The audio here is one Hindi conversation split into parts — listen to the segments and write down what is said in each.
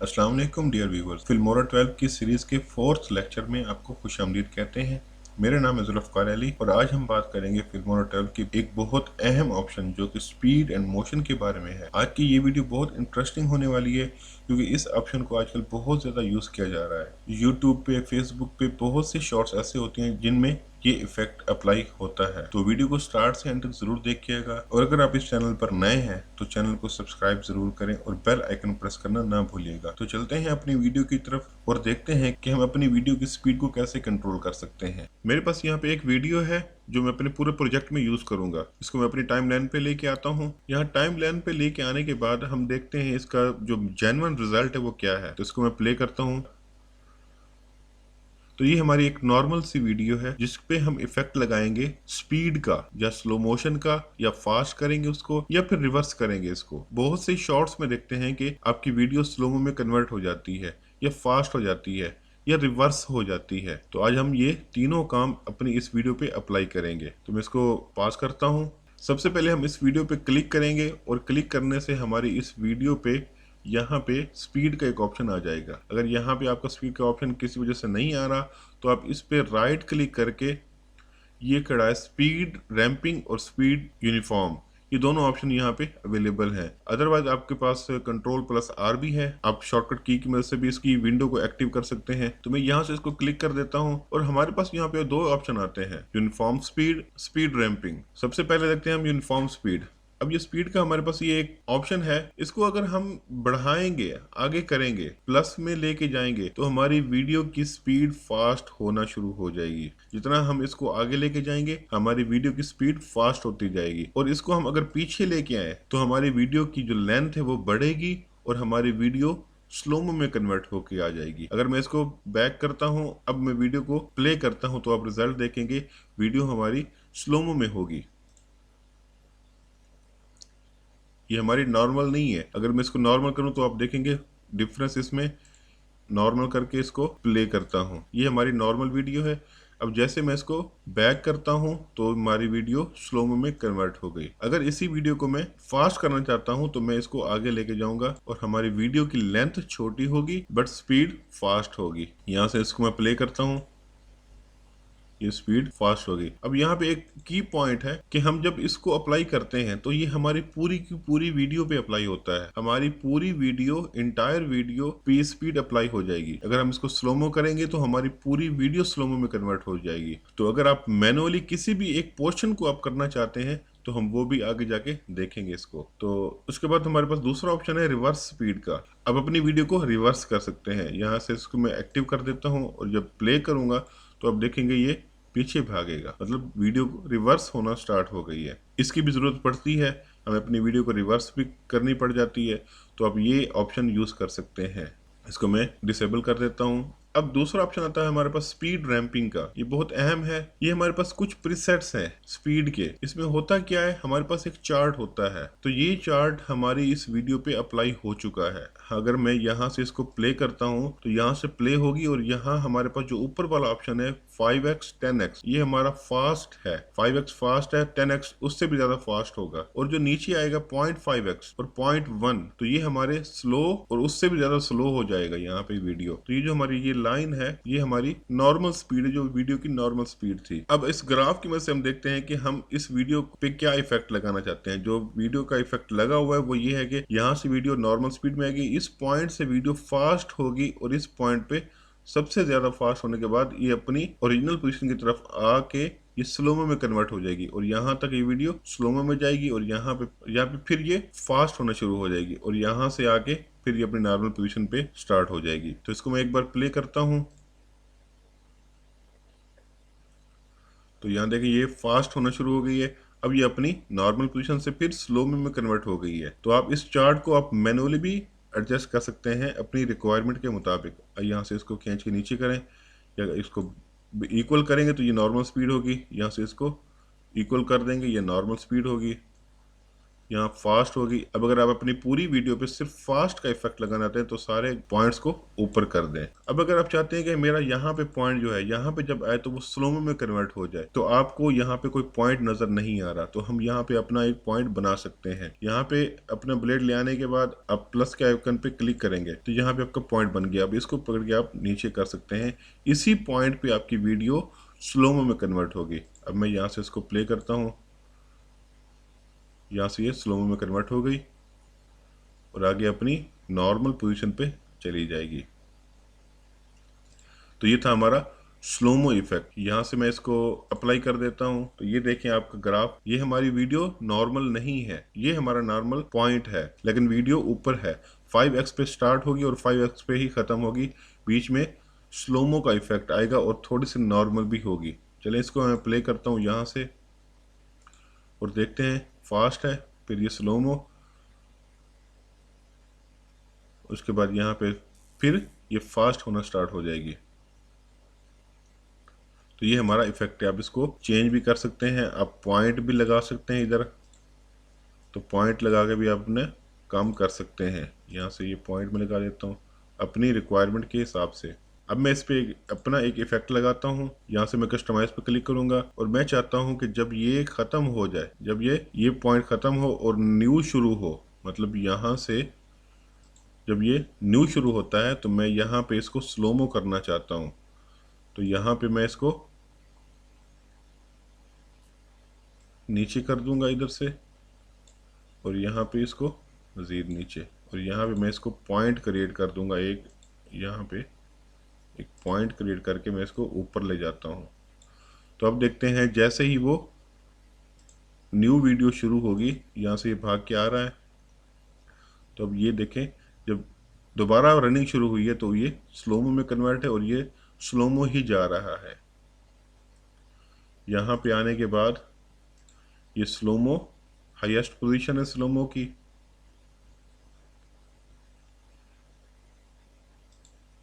अस्सलाम वालेकुम डियर व्यूवर्स, फिल्मोरा 12 की सीरीज के 4th लेक्चर में आपको खुशामदीद कहते हैं। मेरा नाम है जुल्फ़कार अली और आज हम बात करेंगे फिल्मोरा 12 की एक बहुत अहम ऑप्शन जो कि स्पीड एंड मोशन के बारे में है। आज की ये वीडियो बहुत इंटरेस्टिंग होने वाली है क्योंकि इस ऑप्शन को आजकल बहुत ज़्यादा यूज़ किया जा रहा है। यूट्यूब पे, फेसबुक पे बहुत से शॉर्ट्स ऐसे होते हैं जिनमें ये इफेक्ट अप्लाई होता है। तो वीडियो को स्टार्ट से एंड तक जरूर देखिएगा और अगर आप इस चैनल पर नए हैं तो चैनल को सब्सक्राइब जरूर करें और बेल आइकन प्रेस करना ना भूलिएगा। तो चलते हैं अपनी वीडियो की तरफ और देखते हैं कि हम अपनी वीडियो की स्पीड को कैसे कंट्रोल कर सकते हैं। मेरे पास यहाँ पे एक वीडियो है जो मैं अपने पूरे प्रोजेक्ट में यूज करूंगा। इसको मैं अपनी टाइम लाइन पे लेके आता हूँ। यहाँ टाइम लाइन पे लेके आने के बाद हम देखते हैं इसका जो जेन्युइन रिजल्ट है वो क्या है। तो इसको मैं प्ले करता हूँ। तो ये हमारी एक नॉर्मल सी वीडियो है जिस पे हम इफेक्ट लगाएंगे स्पीड का या स्लो मोशन का, या फास्ट करेंगे उसको या फिर रिवर्स करेंगे इसको। बहुत से शॉर्ट्स में देखते हैं कि आपकी वीडियो स्लोमो में कन्वर्ट हो जाती है या फास्ट हो जाती है या रिवर्स हो जाती है। तो आज हम ये तीनों काम अपनी इस वीडियो पे अप्लाई करेंगे। तो मैं इसको पास करता हूँ। सबसे पहले हम इस वीडियो पे क्लिक करेंगे और क्लिक करने से हमारी इस वीडियो पे यहाँ पे स्पीड का एक ऑप्शन आ जाएगा। अगर यहाँ पे आपका स्पीड का ऑप्शन किसी वजह से नहीं आ रहा तो आप इस पे राइट क्लिक करके, ये खड़ा है स्पीड रैंपिंग और स्पीड यूनिफॉर्म, ये दोनों ऑप्शन यहाँ पे अवेलेबल हैं। अदरवाइज आपके पास कंट्रोल+R भी है, आप शॉर्टकट की मदद से भी इसकी विंडो को एक्टिव कर सकते हैं। तो मैं यहाँ से इसको क्लिक कर देता हूँ और हमारे पास यहाँ पे दो ऑप्शन आते हैं, यूनिफॉर्म स्पीड, स्पीड रैंपिंग। सबसे पहले देखते हैं हम यूनिफॉर्म स्पीड। अब ये स्पीड का हमारे पास ये एक ऑप्शन है, इसको अगर हम बढ़ाएंगे, आगे करेंगे, प्लस में लेके जाएंगे तो हमारी वीडियो की स्पीड फास्ट होना शुरू हो जाएगी। जितना हम इसको आगे लेके जाएंगे हमारी वीडियो की स्पीड फास्ट होती जाएगी। और इसको हम अगर पीछे लेके आए तो हमारी वीडियो की जो लेंथ है वो बढ़ेगी और हमारी वीडियो स्लोमो में कन्वर्ट होके आ जाएगी। अगर मैं इसको बैक करता हूँ, अब मैं वीडियो को प्ले करता हूँ तो आप रिजल्ट देखेंगे, वीडियो हमारी स्लोमो में होगी। ये हमारी नॉर्मल नहीं है। अगर मैं इसको नॉर्मल करूं तो आप देखेंगे डिफरेंस इसमें। नॉर्मल करके इसको प्ले करता हूं, ये हमारी नॉर्मल वीडियो है। अब जैसे मैं इसको बैक करता हूं तो हमारी वीडियो स्लोमो में कन्वर्ट हो गई। अगर इसी वीडियो को मैं फास्ट करना चाहता हूं तो मैं इसको आगे लेके जाऊंगा और हमारी वीडियो की लेंथ छोटी होगी बट स्पीड फास्ट होगी। यहां से इसको मैं प्ले करता हूं, ये स्पीड फास्ट होगी। अब यहाँ पे एक की पॉइंट है कि हम जब इसको अप्लाई करते हैं तो ये हमारी पूरी की पूरी वीडियो पे अप्लाई होता है। हमारी पूरी वीडियो, इंटायर वीडियो पे स्पीड अप्लाई हो जाएगी। अगर हम इसको स्लोमो करेंगे तो हमारी पूरी वीडियो स्लोमो में कन्वर्ट हो जाएगी। तो अगर आप मैनुअली किसी भी एक पोर्शन को आप करना चाहते हैं तो हम वो भी आगे जाके देखेंगे इसको। तो उसके बाद हमारे पास दूसरा ऑप्शन है रिवर्स स्पीड का। अब अपनी वीडियो को रिवर्स कर सकते हैं। यहाँ से इसको मैं एक्टिव कर देता हूँ और जब प्ले करूंगा तो आप देखेंगे ये पीछे भागेगा, मतलब वीडियो रिवर्स होना स्टार्ट हो गई है। इसकी भी जरूरत पड़ती है, हमें अपनी वीडियो को रिवर्स भी करनी पड़ जाती है, तो आप ये ऑप्शन यूज कर सकते हैं। इसको मैं डिसेबल कर देता हूँ। अब दूसरा ऑप्शन आता है हमारे पास स्पीड रैंपिंग का। ये बहुत अहम है। ये हमारे पास कुछ प्रीसेट्स हैं स्पीड के। इसमें होता क्या है, हमारे पास एक चार्ट होता है। तो ये चार्ट हमारी इस वीडियो पे अप्लाई हो चुका है। अगर मैं यहाँ से इसको प्ले करता हूँ तो यहाँ से प्ले होगी और यहाँ हमारे पास जो ऊपर वाला ऑप्शन है 5x 10x, ये हमारा फास्ट है। 5x फास्ट है, 10x उससे भी ज्यादा फास्ट होगा। और जो नीचे आएगा 0.5x और 0.1, तो ये हमारे स्लो और उससे भी ज्यादा स्लो हो जाएगा यहाँ पे वीडियो। तो ये जो हमारी ये लाइन है ये हमारी नॉर्मल स्पीड है, जो वीडियो की नॉर्मल स्पीड थी। अब इस ग्राफ की मदद से हम देखते हैं कि हम इस वीडियो पे क्या इफेक्ट लगाना चाहते हैं। जो वीडियो का इफेक्ट लगा हुआ है वो ये है कि यहाँ से वीडियो नॉर्मल स्पीड में आएगी, इस पॉइंट से वीडियो फास्ट होगी और इस पॉइंट पे सबसे ज्यादा फास्ट होने के बाद ये अपनी ओरिजिनल पोजीशन की तरफ आके ये स्लोमो में कन्वर्ट हो जाएगी और यहाँ तक ये वीडियो स्लोमो में जाएगी और यहाँ पे फिर ये फास्ट होना शुरू हो जाएगी और यहाँ से आके फिर ये अपनी नॉर्मल पोजीशन पे स्टार्ट हो जाएगी। तो इसको मैं एक बार प्ले करता हूँ तो यहाँ देखिए ये फास्ट होना शुरू हो गई है। अब ये अपनी नॉर्मल पोजीशन से फिर स्लोमो में कन्वर्ट हो गई है। तो आप इस चार्ट को आप मैनुअली भी एडजस्ट कर सकते हैं अपनी रिक्वायरमेंट के मुताबिक। यहाँ से इसको खींच के नीचे करें या इसको इक्वल करेंगे तो ये नॉर्मल स्पीड होगी। यहाँ से इसको इक्वल कर देंगे, ये नॉर्मल स्पीड होगी। यहाँ फास्ट होगी। अब अगर आप अपनी पूरी वीडियो पे सिर्फ फास्ट का इफेक्ट लगाना चाहते हैं तो सारे पॉइंट्स को ऊपर कर दें। अब अगर आप चाहते हैं कि मेरा यहाँ पे पॉइंट जो है यहाँ पे जब आए तो वो स्लोमो में कन्वर्ट हो जाए, तो आपको यहाँ पे कोई पॉइंट नजर नहीं आ रहा, तो हम यहाँ पे अपना एक पॉइंट बना सकते हैं। यहाँ पे अपना ब्लेड ले आने के बाद आप प्लस के आइकन पे क्लिक करेंगे तो यहाँ पे आपका पॉइंट बन गया। अब इसको पकड़ के आप नीचे कर सकते हैं, इसी पॉइंट पे आपकी वीडियो स्लोमो में कन्वर्ट होगी। अब मैं यहाँ से इसको प्ले करता हूँ, यहाँ से ये स्लोमो में कन्वर्ट हो गई और आगे अपनी नॉर्मल पोजीशन पे चली जाएगी। तो ये था हमारा स्लोमो इफेक्ट। यहाँ से मैं इसको अप्लाई कर देता हूँ तो ये देखें आपका ग्राफ, ये हमारी वीडियो नॉर्मल नहीं है, ये हमारा नॉर्मल पॉइंट है लेकिन वीडियो ऊपर है। 5x पे स्टार्ट होगी और 5x पे ही खत्म होगी, बीच में स्लोमो का इफेक्ट आएगा और थोड़ी सी नॉर्मल भी होगी। चलिए इसको मैं प्ले करता हूँ यहाँ से और देखते हैं, फास्ट है फिर ये स्लोमो, उसके बाद यहाँ पे फिर ये फास्ट होना स्टार्ट हो जाएगी। तो ये हमारा इफेक्ट है। आप इसको चेंज भी कर सकते हैं, आप पॉइंट भी लगा सकते हैं इधर, तो पॉइंट लगा के भी आप अपने काम कर सकते हैं। यहाँ से ये पॉइंट में लगा देता हूँ अपनी रिक्वायरमेंट के हिसाब से। अब मैं इस पे अपना एक इफेक्ट लगाता हूँ, यहाँ से मैं कस्टमाइज पे क्लिक करूंगा और मैं चाहता हूँ कि जब ये खत्म हो जाए, जब ये पॉइंट खत्म हो और न्यू शुरू हो, मतलब यहाँ से जब ये न्यू शुरू होता है तो मैं यहाँ पे इसको स्लोमो करना चाहता हूँ। तो यहाँ पे मैं इसको नीचे कर दूंगा इधर से और यहाँ पे इसको मज़ीद नीचे, और यहाँ पे मैं इसको पॉइंट क्रिएट कर दूंगा एक, यहाँ पे एक पॉइंट क्रिएट करके मैं इसको ऊपर ले जाता हूँ। तो अब देखते हैं जैसे ही वो न्यू वीडियो शुरू होगी, यहाँ से ये भाग के आ रहा है, तो अब ये देखें जब दोबारा रनिंग शुरू हुई है तो ये स्लोमो में कन्वर्ट है और ये स्लोमो ही जा रहा है। यहाँ पे आने के बाद ये स्लोमो हाईएस्ट पोजीशन है स्लोमो की,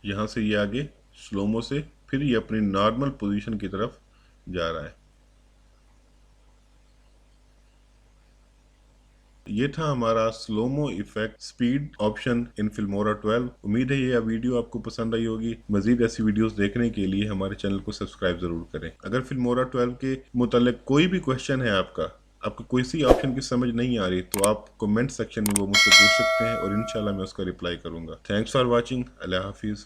यहाँ से ये आगे स्लोमो से फिर ये अपनी नॉर्मल पोजीशन की तरफ जा रहा है। ये था हमारा slomo effect speed option in Filmora 12। उम्मीद है ये वीडियो आपको पसंद आई होगी। मजीद ऐसी वीडियोस देखने के लिए हमारे चैनल को सब्सक्राइब जरूर करें। अगर फिल्मोरा 12 के मुतालिक कोई भी क्वेश्चन है आपको कोई सी ऑप्शन की समझ नहीं आ रही तो आप कमेंट सेक्शन में वो मुझसे पूछ सकते हैं और इंशाल्लाह मैं उसका रिप्लाई करूंगा। Thanks for watching. अल्लाह हाफिज़।